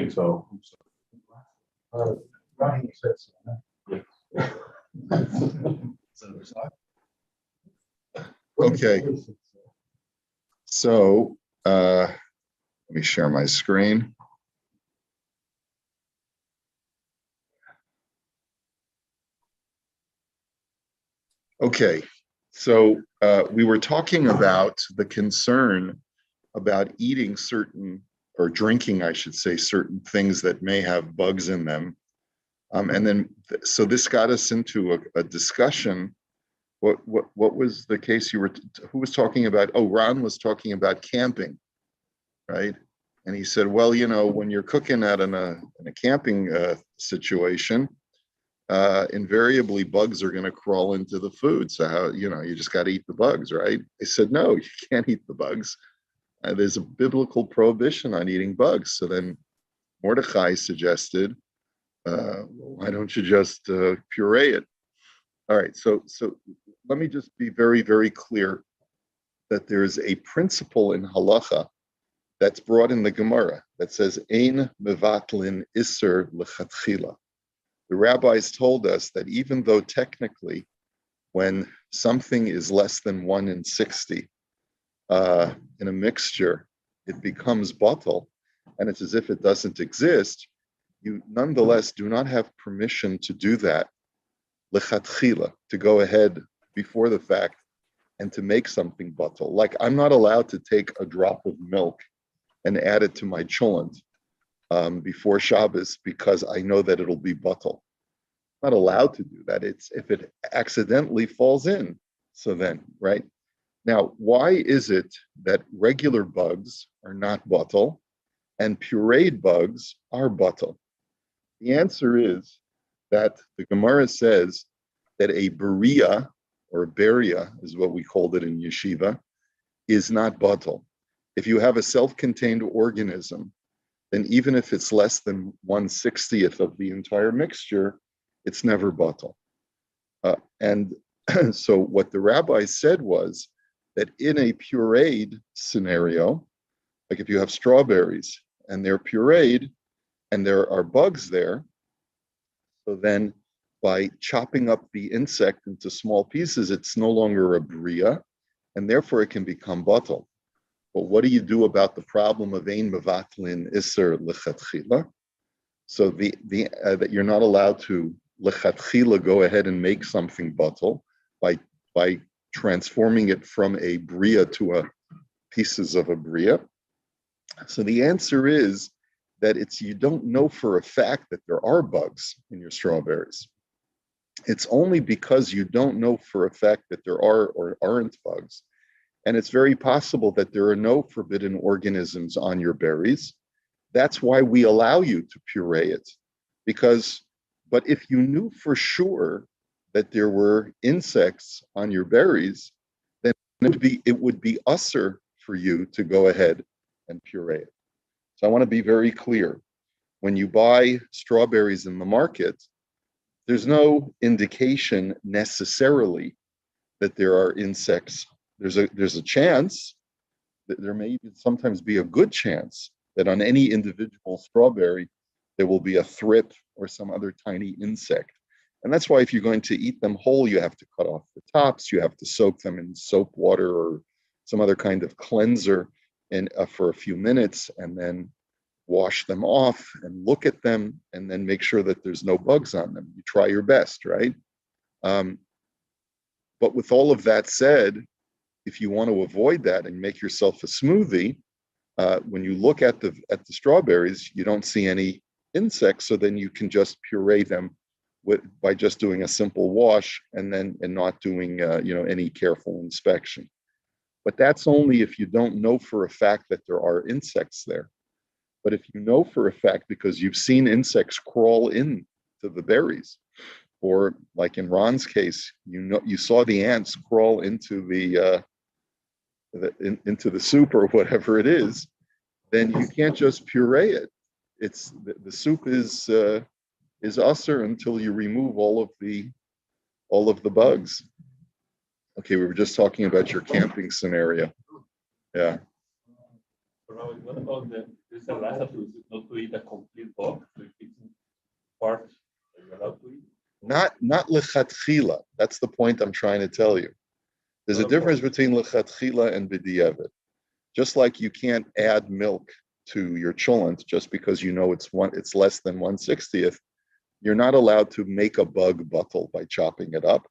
think so. Ronnie said so. Okay. So let me share my screen. Okay, so we were talking about the concern about eating certain, or drinking, I should say, certain things that may have bugs in them. And then, so this got us into a discussion. What was the case you were, who was talking about? Oh, Ron was talking about camping, right? And he said, well, you know, when you're cooking out in a camping situation, invariably bugs are going to crawl into the food. So how, you know, you just got to eat the bugs, right? I said, no, you can't eat the bugs. There's a biblical prohibition on eating bugs. So then Mordechai suggested, why don't you just puree it? All right, so let me just be very, very clear that there is a principle in halacha that's brought in the Gemara that says, Ein mevatlin iser lechatchila. The rabbis told us that even though technically, when something is less than 1 in 60 in a mixture, it becomes batel, and it's as if it doesn't exist, you nonetheless do not have permission to do that, lechatchila, to go ahead before the fact and to make something batel. Like, I'm not allowed to take a drop of milk and add it to my cholent before Shabbos because I know that it'll be batel. I'm not allowed to do that. It's if it accidentally falls in. So then, right? Now, why is it that regular bugs are not batel and pureed bugs are batel? The answer is that the Gemara says that a beria, or beria is what we called it in yeshiva, is not batel. If you have a self-contained organism, then even if it's less than 1/60th of the entire mixture, it's never batel. And so what the rabbis said was that in a pureed scenario, like if you have strawberries and they're pureed and there are bugs there, so then by chopping up the insect into small pieces, it's no longer a bria, and therefore it can become batel. But what do you do about the problem of ein mevatlin iser lechatchila? So that you're not allowed to lechatchila go ahead and make something batel by transforming it from a bria to a pieces of a bria. So the answer is that you don't know for a fact that there are bugs in your strawberries. It's only because you don't know for a fact that there are or aren't bugs. And it's very possible that there are no forbidden organisms on your berries. That's why we allow you to puree it. But if you knew for sure that there were insects on your berries, then it would be usher for you to go ahead and puree it. So I want to be very clear. When you buy strawberries in the market, there's no indication necessarily that there are insects. There's a chance that there may sometimes be a good chance that on any individual strawberry, there will be a thrip or some other tiny insect. And that's why if you're going to eat them whole, you have to cut off the tops, you have to soak them in soap water or some other kind of cleanser for a few minutes, and then wash them off and look at them and then make sure that there's no bugs on them. You try your best, right? But with all of that said, if you want to avoid that and make yourself a smoothie, when you look at the strawberries, you don't see any insects, so then you can just puree them by just doing a simple wash and not doing any careful inspection. But that's only if you don't know for a fact that there are insects there. But if you know for a fact because you've seen insects crawl into the berries, or like in Ron's case, you saw the ants crawl into into the soup or whatever it is, then you can't just puree it. It's the soup is usher until you remove all of the bugs. Okay, we were just talking about your camping scenario. Yeah. What about there's a rasa to not to eat a complete Not lechatchila. That's the point I'm trying to tell you. There's a difference between lechatchila and b'diavad. Just like you can't add milk to your cholent just because you know it's less than 1/60th, you're not allowed to make a bug buttle by chopping it up,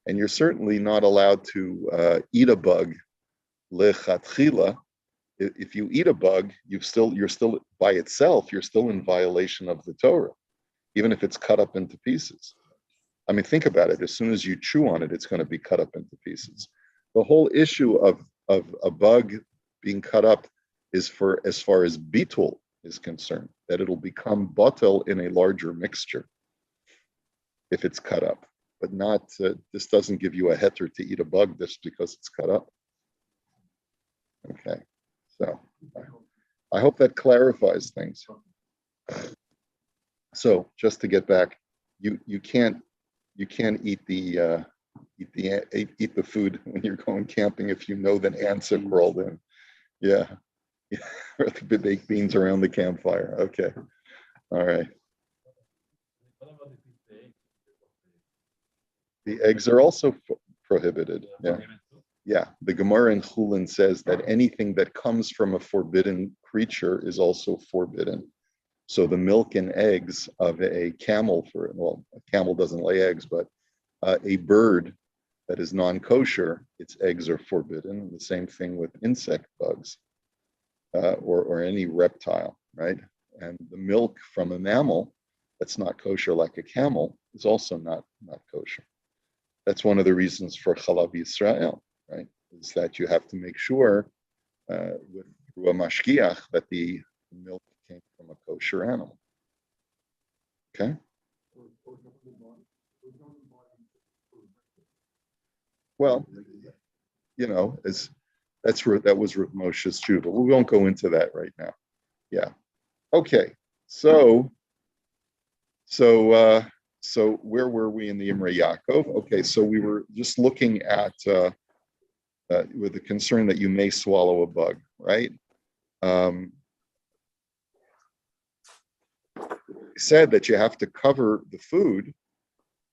and you're certainly not allowed to eat a bug lechatchila. If you eat a bug, you're still by itself, you're still in violation of the Torah, even if it's cut up into pieces. I mean, think about it. As soon as you chew on it, it's going to be cut up into pieces. The whole issue of a bug being cut up is for as far as bitul is concerned, that it'll become batel in a larger mixture if it's cut up, but not. This doesn't give you a heter to eat a bug just because it's cut up. Okay, so I hope that clarifies things. So just to get back, you can't eat the food when you're going camping if you know that ants have crawled in. Yeah. Or the baked beans around the campfire. Okay. All right. The eggs are also prohibited. Yeah. Yeah. The Gemara in Chulin says that anything that comes from a forbidden creature is also forbidden. So the milk and eggs of a camel, a camel doesn't lay eggs, but a bird that is non-kosher, its eggs are forbidden. The same thing with insect bugs or any reptile, right? And the milk from a mammal that's not kosher, like a camel, is also not kosher. That's one of the reasons for Chalav Yisrael, right? Is that you have to make sure through a mashgiach that the milk came from a kosher animal. Okay. Well, that was Rav Moshe's tshuva. We won't go into that right now. Yeah. Okay. So where were we in the Imrei Yaakov? Okay. So we were just looking at with the concern that you may swallow a bug, right? Said that you have to cover the food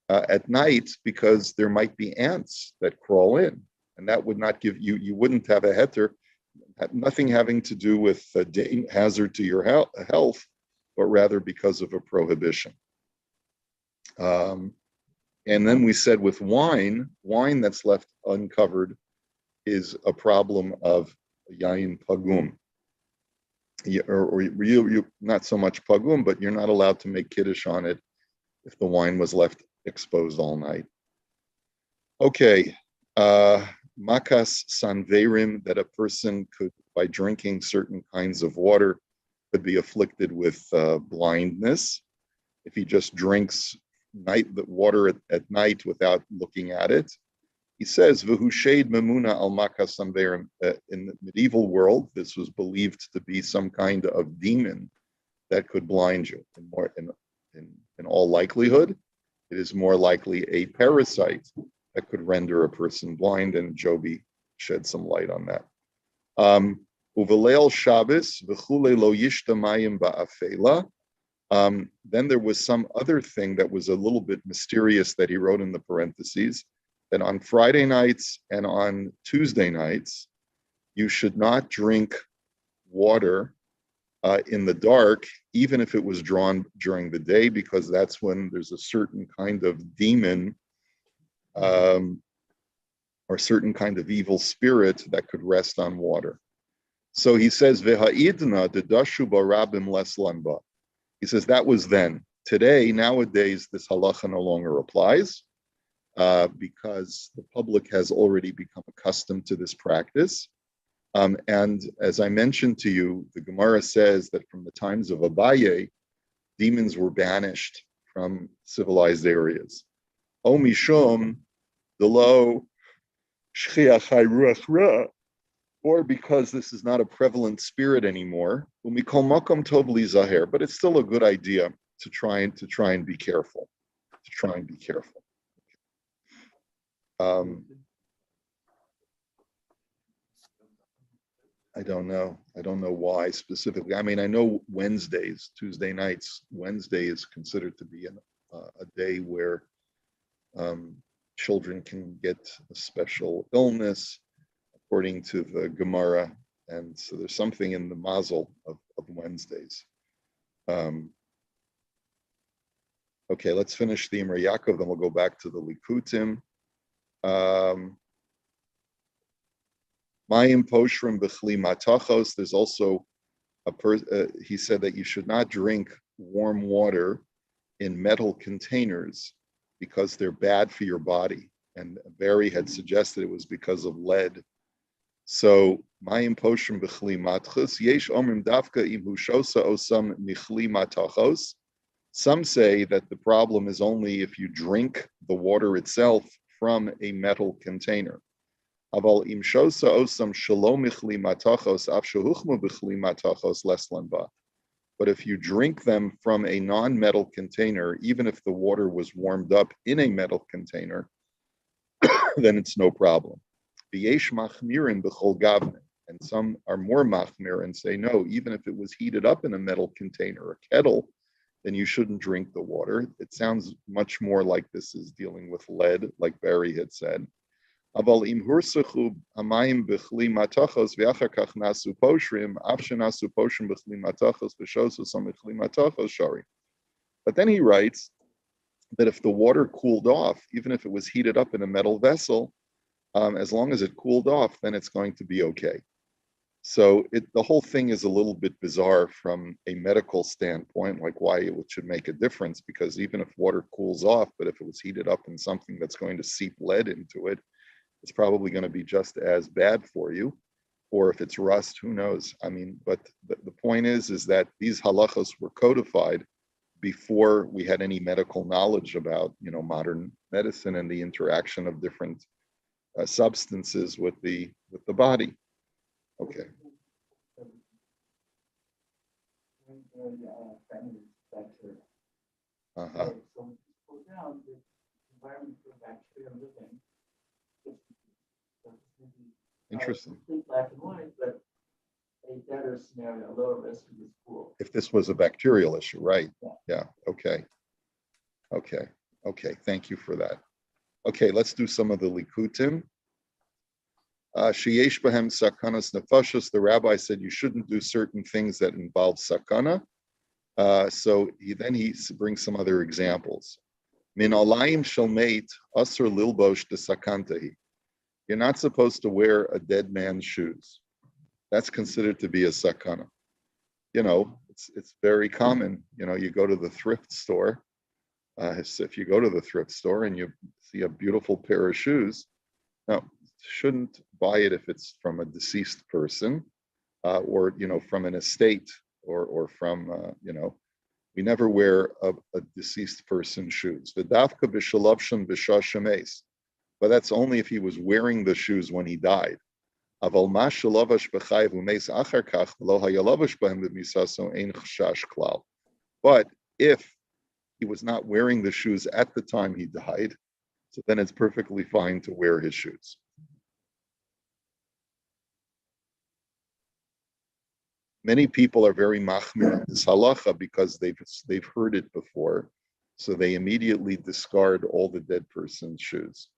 at night because there might be ants that crawl in, and that would not give you wouldn't have a heter, nothing having to do with hazard to your health, but rather because of a prohibition. And then we said with wine that's left uncovered is a problem of yayin pagum. Or you not so much pagum, but you're not allowed to make kiddush on it if the wine was left exposed all night. Okay, makas sanverim, that a person could, by drinking certain kinds of water, could be afflicted with blindness if he just drinks the water at night without looking at it. He says, "V'hu shade memuna al makas sanverim." In the medieval world, this was believed to be some kind of demon that could blind you. In all likelihood, it is more likely a parasite that could render a person blind, and Joby shed some light on that. Uveleil Shabbos v'chule lo yishtamayim ba'afela. Then there was some other thing that was a little bit mysterious that he wrote in the parentheses, that on Friday nights and on Tuesday nights, you should not drink water in the dark, even if it was drawn during the day, because that's when there's a certain kind of demon or certain kind of evil spirit that could rest on water. So he says, "V'ha'idna dedashu barabim les lanba." He says that was then. Today, nowadays, this halacha no longer applies because the public has already become accustomed to this practice. And as I mentioned to you, the Gemara says that from the times of Abaye, demons were banished from civilized areas. O mishum delo shchiach ruach ra, or because this is not a prevalent spirit anymore. Umikol makom tov li zaher, but it's still a good idea to try and be careful. I don't know why specifically. I mean, I know Tuesday nights, Wednesday is considered to be a day where children can get a special illness, according to the Gemara. And so there's something in the mazel of Wednesdays. Okay, let's finish the Imrei Yaakov, then we'll go back to the Likutim. Mayim poshrim b'chli matachos. There's also he said that you should not drink warm water in metal containers because they're bad for your body. And Barry had suggested it was because of lead. So mayim poshrim b'chli matachos. Yesh omrim dafka im hushosa osam michli matachos. Some say that the problem is only if you drink the water itself from a metal container. But if you drink them from a non-metal container, even if the water was warmed up in a metal container, then it's no problem. And some are more machmir and say, no, even if it was heated up in a metal container, a kettle, then you shouldn't drink the water. It sounds much more like this is dealing with lead, like Barry had said. But then he writes that if the water cooled off, even if it was heated up in a metal vessel, as long as it cooled off, then it's going to be okay. So the whole thing is a little bit bizarre from a medical standpoint, like why it should make a difference, because even if water cools off, but if it was heated up in something that's going to seep lead into it, it's probably going to be just as bad for you. Or if it's rust, who knows? I mean, but the point is that these halachos were codified before we had any medical knowledge about, modern medicine and the interaction of different substances with the body. Okay. Uh-huh. Interesting. Black and white, but a better scenario, a lower risk of this pool. If this was a bacterial issue, right? Yeah. Okay. Thank you for that. Okay, let's do some of the likutim. Sheyesh bahem sakanas nefashos. The rabbi said you shouldn't do certain things that involve sakana. So he brings some other examples. Min alayim shalmeit asur lilbosh de sakantahi. You're not supposed to wear a dead man's shoes. That's considered to be a sakana. It's very common. You go to the thrift store. If you go to the thrift store and you see a beautiful pair of shoes, now shouldn't buy it if it's from a deceased person, or from an estate, or from we never wear a deceased person's shoes. V'dafka b'shalavshan b'shashames. But that's only if he was wearing the shoes when he died. But if he was not wearing the shoes at the time he died, so then it's perfectly fine to wear his shoes. Many people are very machmir in this halacha because they've heard it before, so they immediately discard all the dead person's shoes.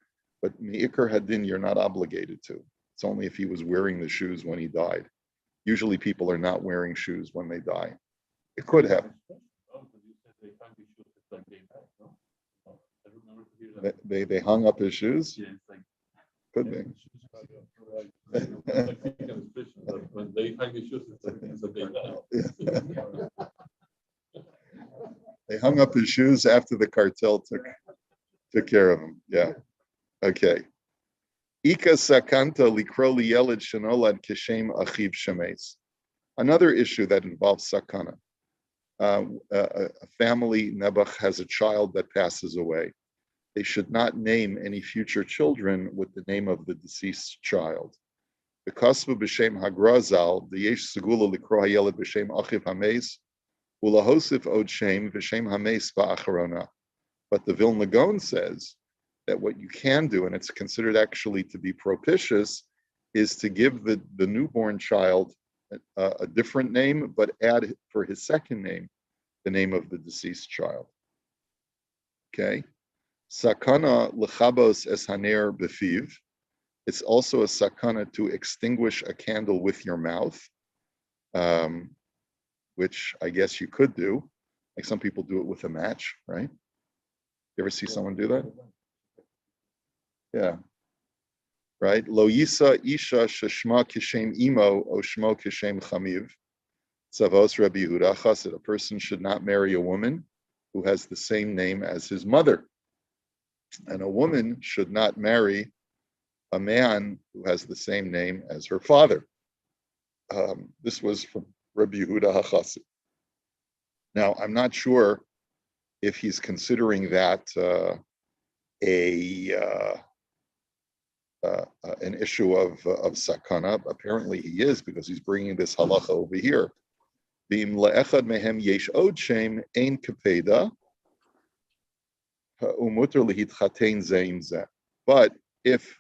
But Me'ikar Hadin, you're not obligated to. It's only if he was wearing the shoes when he died. Usually people are not wearing shoes when they die. It could happen. They hung up his shoes? Could be. When they hang his shoes, it's a day now. They hung up his shoes after the cartel took care of him. Yeah. Okay. Ika sakanta likro liyeled shenolad kishem achiv shemes. Another issue that involves sakana. A family, Nebuch, has a child that passes away. They should not name any future children with the name of the deceased child. Bekasvu b'shem hagrazal, the yesh segula likro hayeled b'shem achiv hames, ulahosif od shem v'shem hames ba'acharona. But the Vilna Gaon says that what you can do, and it's considered actually to be propitious, is to give the newborn child a different name, but add for his second name the name of the deceased child. Okay? Sakana lechabos es haner befiv. It's also a sakana to extinguish a candle with your mouth, which I guess you could do. Like some people do it with a match, right? You ever see someone do that? Yeah. Right? Lo yisa isha sheshma kishem imo o shmo kishem chamiv. Tzavos Rabbi Yehuda Chassid. A person should not marry a woman who has the same name as his mother. And a woman should not marry a man who has the same name as her father. This was from Rabbi Yehuda HaChassid. Now, I'm not sure if he's considering that an issue of sakana. Apparently, he is, because he's bringing this halacha over here. B'im le'echad mehem yesh od shem ein kapeda umuter lehitchatein zeim zeh. But if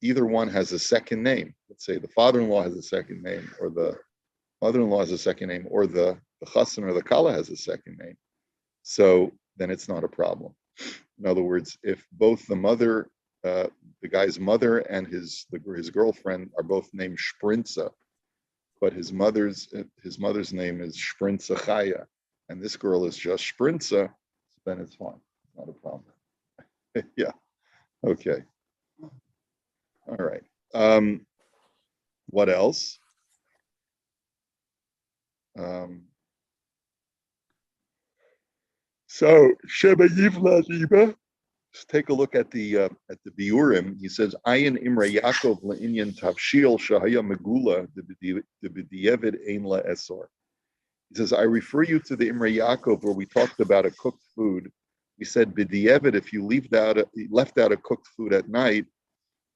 either one has a second name, let's say the father-in-law has a second name, or the mother-in-law has a second name, or the chassan or the kala has a second name, so then it's not a problem. In other words, if both the mother, the guy's mother and his girlfriend are both named Shprinza, but his mother's name is Shprinza Chaya, and this girl is just Shprinza, then it's fine. Not a problem. Yeah. Okay. All right. What else? So Sheba Yivla Liba. Let's take a look at the Biurim. He says, "Ayin Imrei Yaakov le'inyan tavshil shahaya megula debediyevid ein la'esor." He says, "I refer you to the Imrei Yaakov where we talked about a cooked food. We said b'diyevid, if you left out a cooked food at night,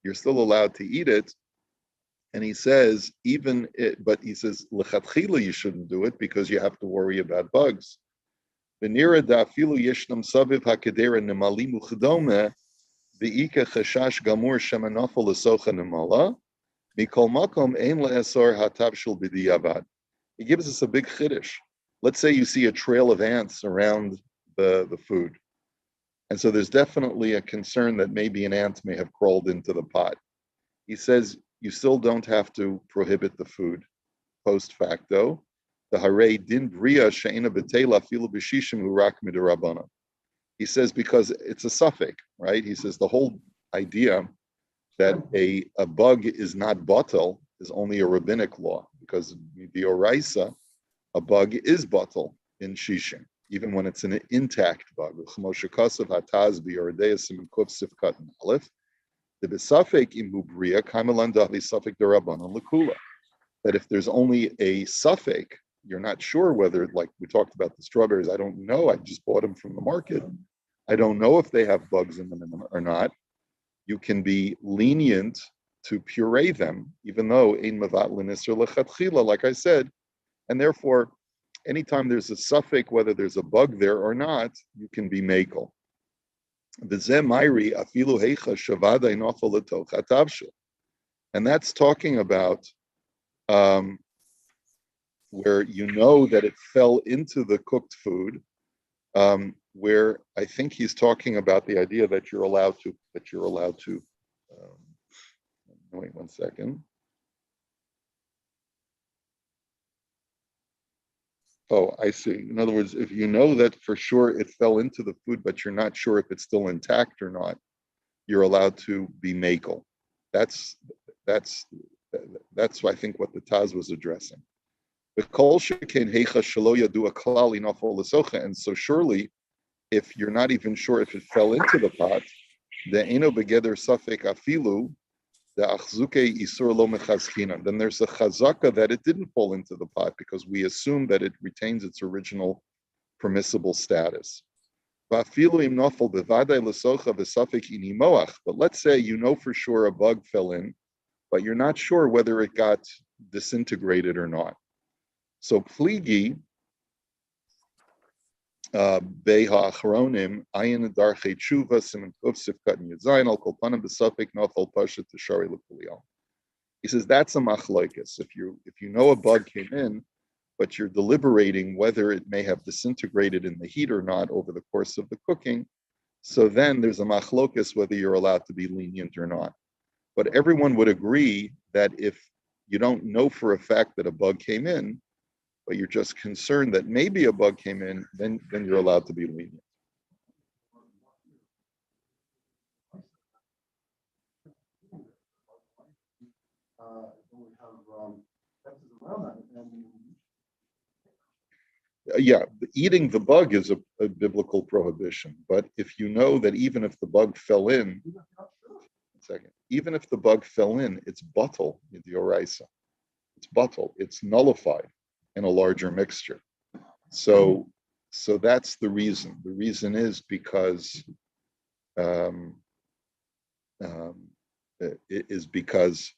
you're still allowed to eat it." And he says, but he says lechatchila you shouldn't do it because you have to worry about bugs. V'nira da'afilu yeshnam saviv hakedera nemalim uchdome v'ika chashash gamur shemanafol lesocha nemala mikol makom ein le'esor hatavshil b'diyavad. He gives us a big chiddush. Let's say you see a trail of ants around the food. And so there's definitely a concern that maybe an ant may have crawled into the pot. He says you still don't have to prohibit the food post facto. The hare din bria she'ena betela filu b'shishim hurak midrabana. He says because it's a suffix, right? He says the whole idea that a bug is not batel is only a rabbinic law, because the oraisa, a bug is batel in shishim, even when it's an intact bug. That if there's only a suffix, you're not sure whether, like we talked about the strawberries, I don't know, I just bought them from the market, I don't know if they have bugs in them or not, you can be lenient to puree them, even though ein mavat l'nisr lechatchila, like I said, and therefore, anytime there's a suffix, whether there's a bug there or not, you can be makel. And that's talking about where you know that it fell into the cooked food, where I think he's talking about the idea that you're allowed to, wait one second. Oh, I see. In other words, if you know that for sure it fell into the food, but you're not sure if it's still intact or not, you're allowed to be makel. That's I think what the Taz was addressing. And so surely, if you're not even sure if it fell into the pot, the eno begeder safek afilu, the achzuke isur lo mechazkina. Then there's a chazaka that it didn't fall into the pot because we assume that it retains its original permissible status. But let's say you know for sure a bug fell in, but you're not sure whether it got disintegrated or not. So pligi beha achronim ayin darchei tshuva siman kuf sifkat yudzayin al kol panam b'safek nafal pashat tishari l'kuliyal. He says that's a machlokes. If you know a bug came in, but you're deliberating whether it may have disintegrated in the heat or not over the course of the cooking, So then there's a machlokas whether you're allowed to be lenient or not. But everyone would agree that if you don't know for a fact that a bug came in, but you're just concerned that maybe a bug came in, then you're allowed to be lenient. Yeah, eating the bug is a biblical prohibition. But if you know that even if the bug fell in, even if the bug fell in, it's bottle in the oraisa. It's bottle. It's nullified in a larger mixture. So that's the reason. The reason is because um, it is because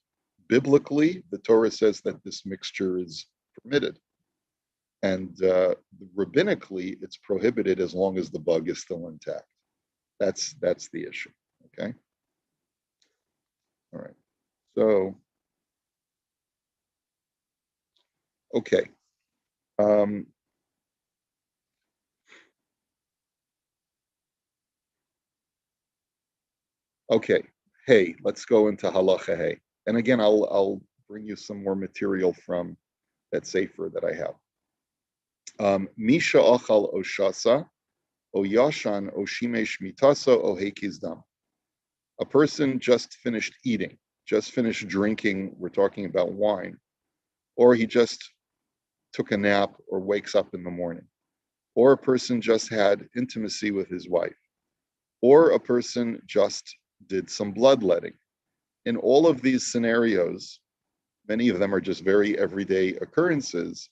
biblically the Torah says that this mixture is permitted. And rabbinically, it's prohibited as long as the bug is still intact. That's the issue. Okay. All right. So, okay. Okay. Hey, let's go into halacha hey. And again, I'll bring you some more material from that sefer that I have. Misha ochal oshasa, o yashan o shimesh mitasa o hekizdam. A person just finished eating, just finished drinking. We're talking about wine, or he just took a nap or wakes up in the morning, or a person just had intimacy with his wife, or a person just did some bloodletting. In all of these scenarios, many of them are just very everyday occurrences,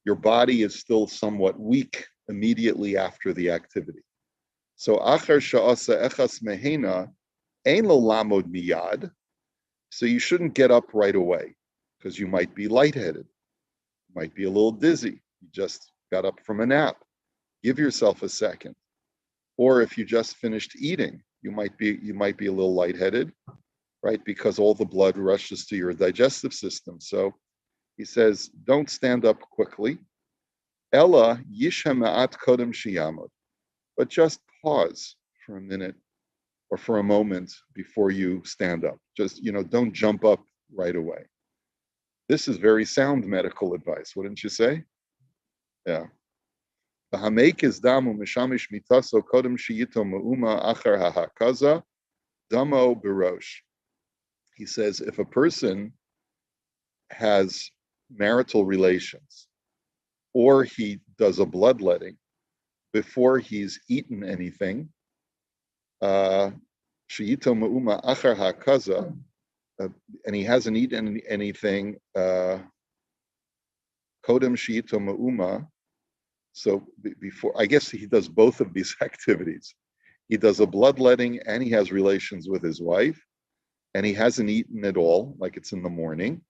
your body is still somewhat weak immediately after the activity. So achar sha'asa echas mehena ein lo lamod miyad. So you shouldn't get up right away because you might be lightheaded, might be a little dizzy. You just got up from a nap. Give yourself a second. Or if you just finished eating, you might be a little lightheaded, right? Because all the blood rushes to your digestive system. So he says, don't stand up quickly. Ella yishama'at kodem shiyamod. But just pause for a minute or for a moment before you stand up. Just, don't jump up right away. This is very sound medical advice, wouldn't you say? Yeah. Is damu mishamish mitaso kodem shiyito ma'uma achar hahakaza damo berosh. He says if a person has marital relations or he does a bloodletting before he's eaten anything, shiyito ma'uma achar hakaza, and he hasn't eaten anything, kodem shiyito ma'uma. So before, I guess he does both of these activities. He does a bloodletting and he has relations with his wife, and he hasn't eaten at all, like it's in the morning.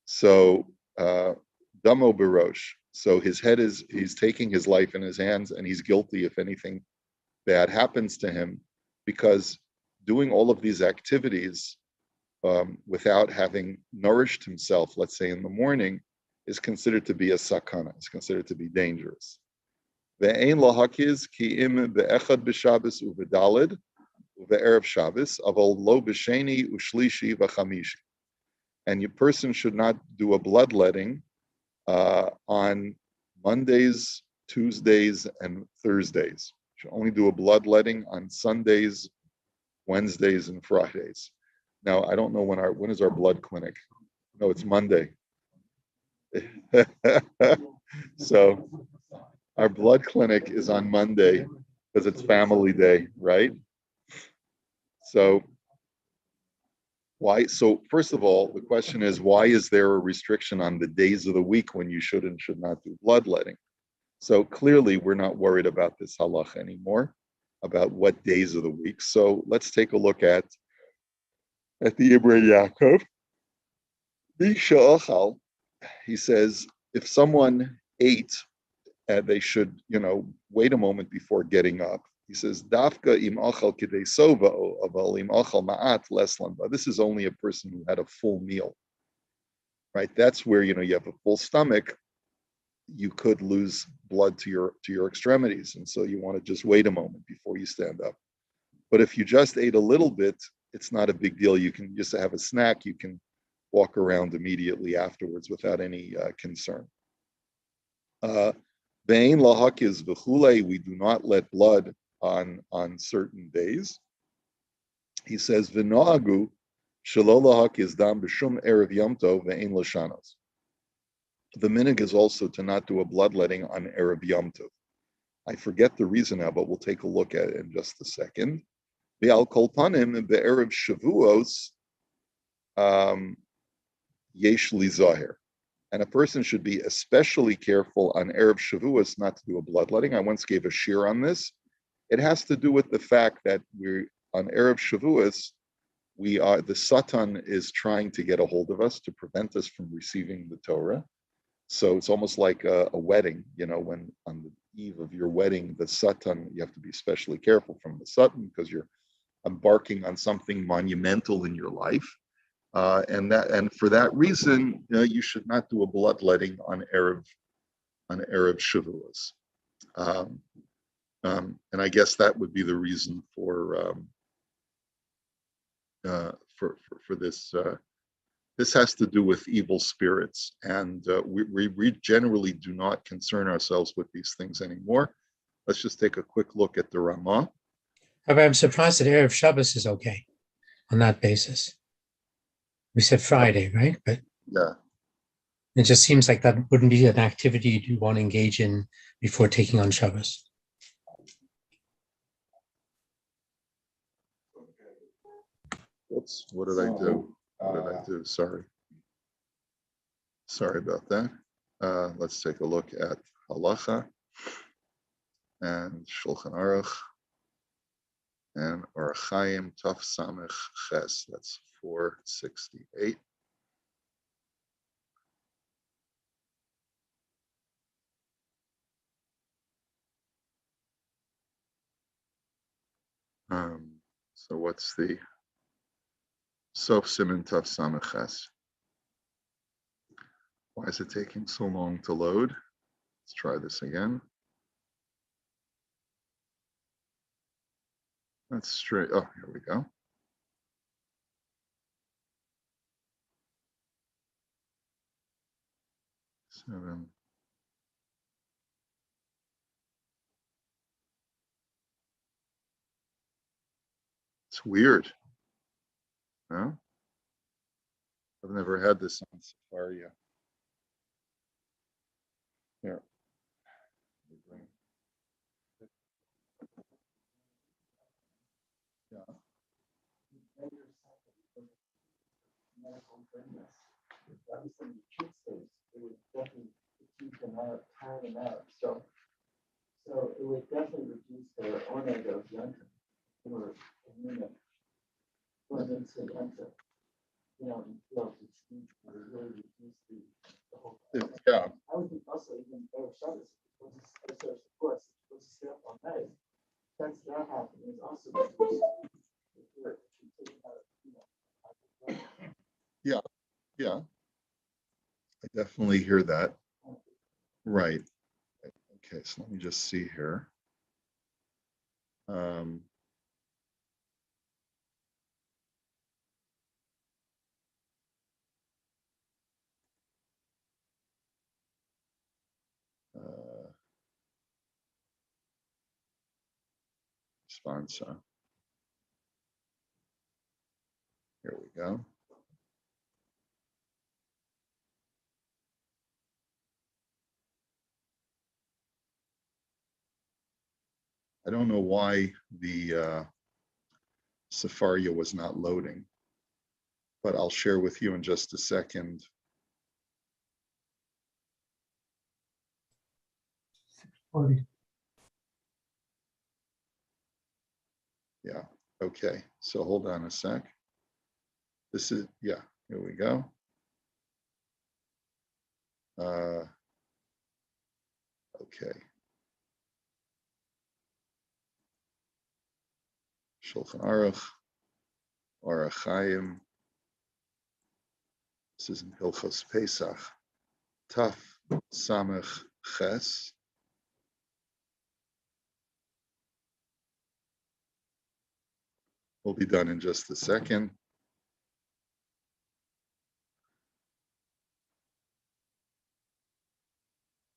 So damo berosh. So his head he's taking his life in his hands, and he's guilty if anything bad happens to him, because doing all of these activities without having nourished himself, let's say in the morning, is considered to be a sakana. It's considered to be dangerous. Ve'ein lahakiz ki im be'echad b'Shabbos u'v'dalid u've'erev Shabbos aval lo b'sheni u'shlishi v'chamishi. And your person should not do a bloodletting on Mondays, Tuesdays, and Thursdays. You should only do a bloodletting on Sundays, Wednesdays, and Fridays. Now, I don't know when is our blood clinic. No, it's Monday. So our blood clinic is on Monday because it's family day, right? So why? So first of all, the question is, why is there a restriction on the days of the week when you should and should not do bloodletting? So clearly, we're not worried about this halacha anymore, about what days of the week. So let's take a look at the Imrei Yaakov. He says, if someone ate, they should, wait a moment before getting up. He says, Dafka im achal kidei sova aval im achal ma'at leslan. This is only a person who had a full meal, right? That's where, you have a full stomach. you could lose blood to your extremities, and so you want to just wait a moment before you stand up. But if you just ate a little bit, it's not a big deal. You can just have a snack. You can walk around immediately afterwards without any concern. Vein lahakiz v'chulei, we do not let blood on certain days. He says v'noagu shelo lahakiz dam b'shum erev yom tov ve'ein lashanos. The minig is also to not do a bloodletting on erev yom tov. I forget the reason now, but we'll take a look at it in just a second. Ve'al kol panim be'erev shavuos yesh li zahir. And a person should be especially careful on Erev Shavuos not to do a bloodletting. I once gave a shir on this. It has to do with the fact that we're on Erev Shavuos, the Satan is trying to get a hold of us to prevent us from receiving the Torah. So it's almost like a wedding, when on the eve of your wedding, the Satan, you have to be especially careful from the Satan because you're embarking on something monumental in your life. And for that reason, you should not do a bloodletting on Erev Shavuos. And I guess that would be the reason for this. This has to do with evil spirits, and we generally do not concern ourselves with these things anymore. Let's just take a quick look at the Ramah. I'm surprised that Erev Shabbos is okay on that basis. We said Friday, right? But yeah, it just seems like that wouldn't be an activity you want to engage in before taking on Shabbos. Oops, what did I do? Sorry about that. Let's take a look at Halacha and Shulchan Aruch and Orach Chaim Taf Samech Ches. That's 468. So what's the Sof Siman Taf Samech Ches? Why is it taking so long to load? Let's try this again. That's straight. Oh, here we go. Seven. It's weird. No? I've never had this on Safari yet. Here. Yeah. Medical goodness. Obviously, the truth states it would definitely keep them out, tire them out. So it would definitely reduce their omega of yontif. They were anemic going into yontif. And feel fatigued, it would really reduce the whole thing. Yeah. I would think also even Erev Shabbos, of course, we'll just stay up all night. That's that happening is also reduced. If you're taking out, Yeah. I definitely hear that. Right. Okay, so let me just see here. Sponsor. Here we go. I don't know why the Safaria was not loading, but I'll share with you in just a second. Yeah, okay, so hold on a sec. This is, yeah, here we go. Okay. Shulchan Aruch, Orach Chaim. This is in Hilchos Pesach. Taf Samech Ches. Will be done in just a second.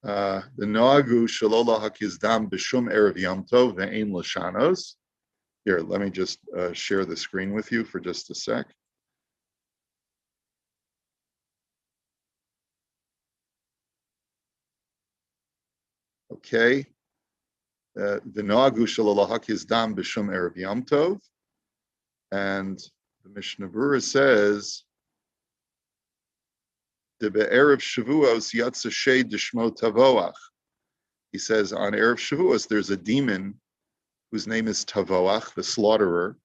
The Noagu Shalola Hakizdam Bishum Erev Yom Tov Ve'ein Lashanos. Here, let me just share the screen with you for just a sec. Okay. The Noagu Shalola Hakizdam Bishum Erev Yom Tov. And the Mishnah Berurah says, De be'erev Shavuos Yatsa Shei Dishmo Tavoach. He says on Erev Shavuos, there's a demon whose name is Tavoach, the slaughterer.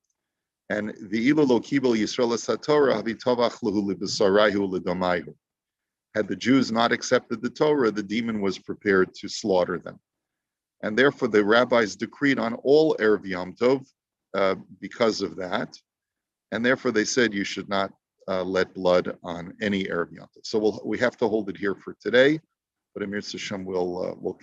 And V'ilu lo kibel Yisrael satorah v'tovach lehu libesarayu ledomayu. Had the Jews not accepted the Torah, the demon was prepared to slaughter them. And therefore the rabbis decreed on all Erev Yom Tov because of that. And therefore they said you should not let blood on any Erev Yom Tov. So we have to hold it here for today, but Amir Hashem will